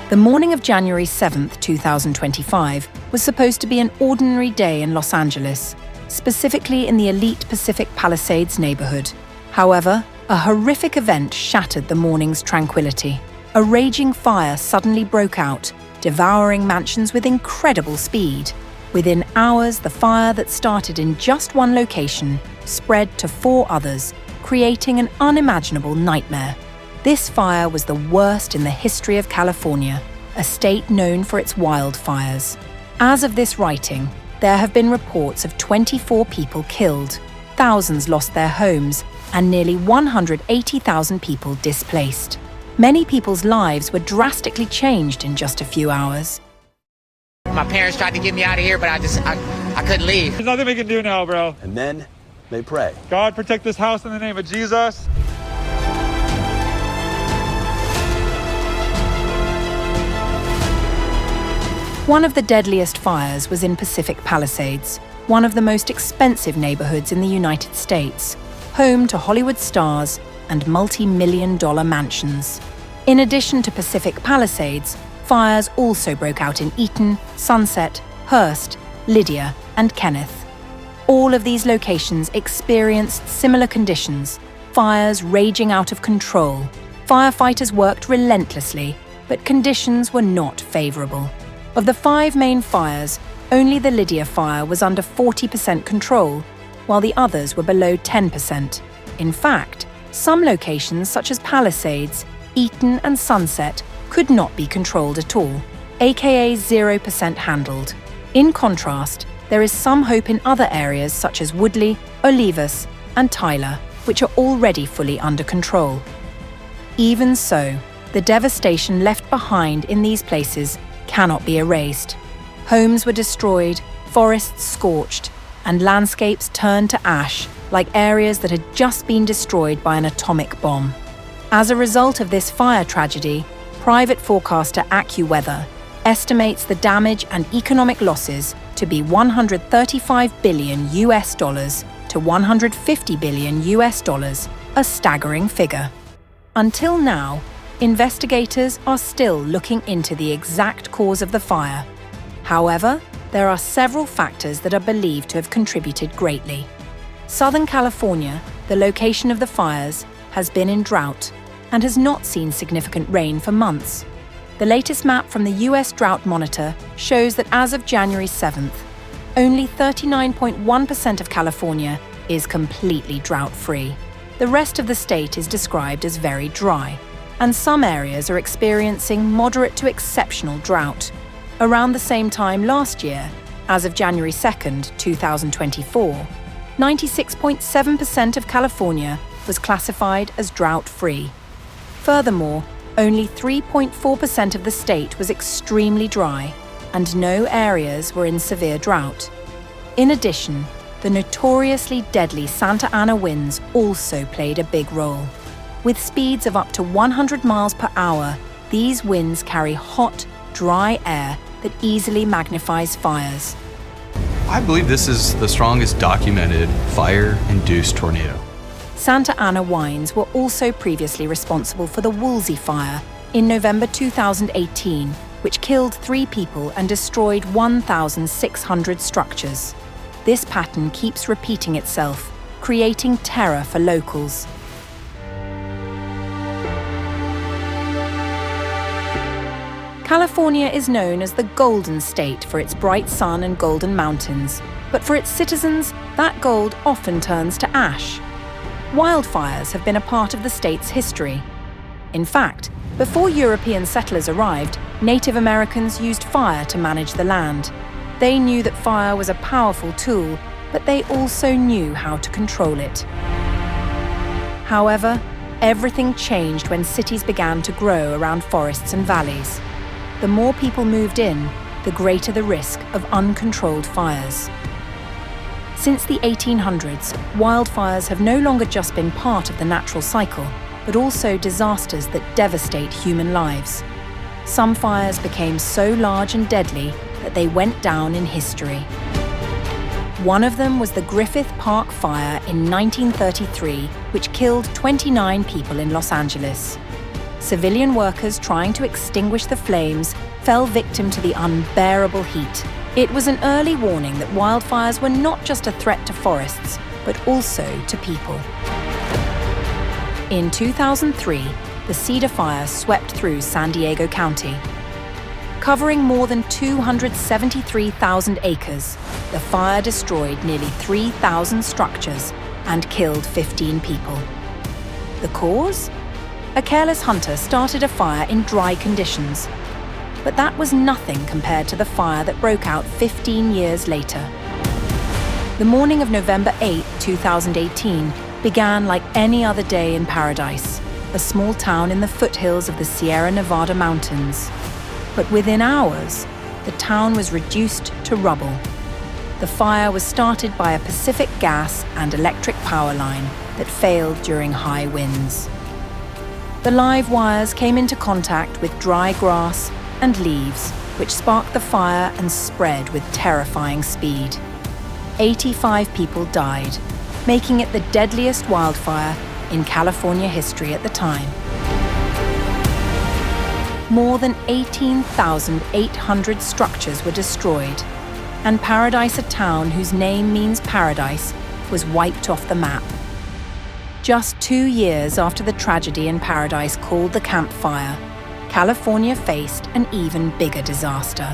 The morning of January 7th, 2025, was supposed to be an ordinary day in Los Angeles, specifically in the elite Pacific Palisades neighborhood. However, a horrific event shattered the morning's tranquility. A raging fire suddenly broke out, devouring mansions with incredible speed. Within hours, the fire that started in just one location spread to 4 others, creating an unimaginable nightmare. This fire was the worst in the history of California, a state known for its wildfires. As of this writing, there have been reports of 24 people killed, thousands lost their homes, and nearly 180,000 people displaced. Many people's lives were drastically changed in just a few hours. My parents tried to get me out of here, but I couldn't leave. There's nothing we can do now, bro. And then they pray. God, protect this house in the name of Jesus. One of the deadliest fires was in Pacific Palisades, one of the most expensive neighborhoods in the United States, home to Hollywood stars and multi-million-dollar mansions. In addition to Pacific Palisades, fires also broke out in Eaton, Sunset, Hearst, Lydia, and Kenneth. All of these locations experienced similar conditions, fires raging out of control. Firefighters worked relentlessly, but conditions were not favorable. Of the 5 main fires, only the Lydia fire was under 40% control, while the others were below 10%. In fact, some locations such as Palisades, Eaton, and Sunset could not be controlled at all, aka 0% handled. In contrast, there is some hope in other areas such as Woodley, Olivas, and Tyler, which are already fully under control. Even so, the devastation left behind in these places cannot be erased. Homes were destroyed, forests scorched, and landscapes turned to ash like areas that had just been destroyed by an atomic bomb. As a result of this fire tragedy, private forecaster AccuWeather estimates the damage and economic losses to be $135 billion to $150 billion, a staggering figure. Until now, investigators are still looking into the exact cause of the fire. However, there are several factors that are believed to have contributed greatly. Southern California, the location of the fires, has been in drought and has not seen significant rain for months. The latest map from the US Drought Monitor shows that as of January 7th, only 39.1% of California is completely drought-free. The rest of the state is described as very dry, and some areas are experiencing moderate to exceptional drought. Around the same time last year, as of January 2nd, 2024, 96.7% of California was classified as drought-free. Furthermore, only 3.4% of the state was extremely dry, and no areas were in severe drought. In addition, the notoriously deadly Santa Ana winds also played a big role. With speeds of up to 100 miles per hour, these winds carry hot, dry air that easily magnifies fires. I believe this is the strongest documented fire-induced tornado. Santa Ana winds were also previously responsible for the Woolsey fire in November 2018, which killed 3 people and destroyed 1,600 structures. This pattern keeps repeating itself, creating terror for locals. California is known as the Golden State for its bright sun and golden mountains, but for its citizens, that gold often turns to ash. Wildfires have been a part of the state's history. In fact, before European settlers arrived, Native Americans used fire to manage the land. They knew that fire was a powerful tool, but they also knew how to control it. However, everything changed when cities began to grow around forests and valleys. The more people moved in, the greater the risk of uncontrolled fires. Since the 1800s, wildfires have no longer just been part of the natural cycle, but also disasters that devastate human lives. Some fires became so large and deadly that they went down in history. One of them was the Griffith Park fire in 1933, which killed 29 people in Los Angeles. civilian workers trying to extinguish the flames fell victim to the unbearable heat. It was an early warning that wildfires were not just a threat to forests, but also to people. In 2003, the Cedar Fire swept through San Diego County. Covering more than 273,000 acres, the fire destroyed nearly 3,000 structures and killed 15 people. The cause? A careless hunter started a fire in dry conditions. But that was nothing compared to the fire that broke out 15 years later. The morning of November 8, 2018, began like any other day in Paradise, a small town in the foothills of the Sierra Nevada mountains. But within hours, the town was reduced to rubble. The fire was started by a Pacific gas and electric power line that failed during high winds. The live wires came into contact with dry grass and leaves, which sparked the fire and spread with terrifying speed. 85 people died, making it the deadliest wildfire in California history at the time. More than 18,800 structures were destroyed, and Paradise, a town whose name means paradise, was wiped off the map. Just 2 years after the tragedy in Paradise called the Camp Fire, California faced an even bigger disaster.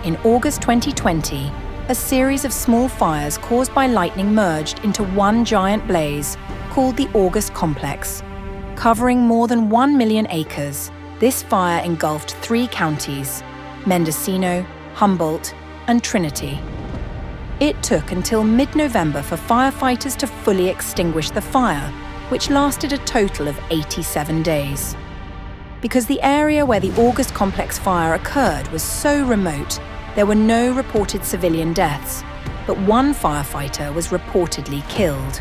In August 2020, a series of small fires caused by lightning merged into one giant blaze called the August Complex. Covering more than 1 million acres, this fire engulfed 3 counties: Mendocino, Humboldt, and Trinity. It took until mid-November for firefighters to fully extinguish the fire, which lasted a total of 87 days. Because the area where the August Complex fire occurred was so remote, there were no reported civilian deaths, but one firefighter was reportedly killed.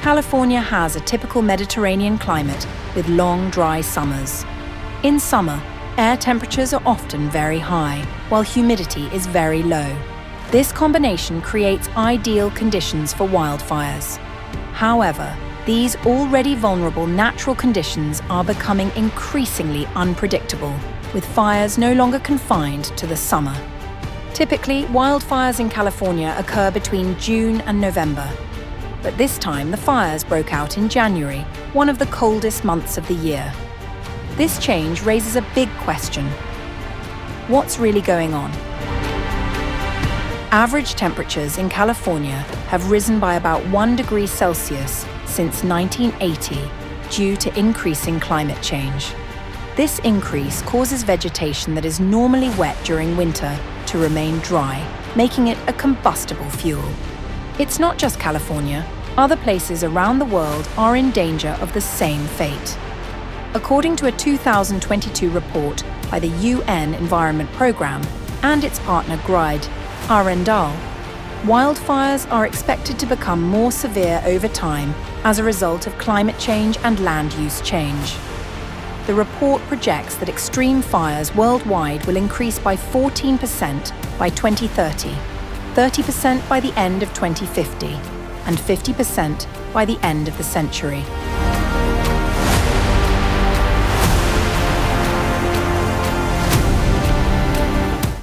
California has a typical Mediterranean climate with long, dry summers. In summer, air temperatures are often very high, while humidity is very low. This combination creates ideal conditions for wildfires. However, these already vulnerable natural conditions are becoming increasingly unpredictable, with fires no longer confined to the summer. Typically, wildfires in California occur between June and November. But this time, the fires broke out in January, one of the coldest months of the year. This change raises a big question. What's really going on? Average temperatures in California have risen by about 1 degree Celsius since 1980 due to increasing climate change. This increase causes vegetation that is normally wet during winter to remain dry, making it a combustible fuel. It's not just California. Other places around the world are in danger of the same fate. According to a 2022 report by the UN Environment Programme and its partner GRIDE, Arendal, wildfires are expected to become more severe over time as a result of climate change and land use change. The report projects that extreme fires worldwide will increase by 14% by 2030, 30% by the end of 2050, and 50% by the end of the century.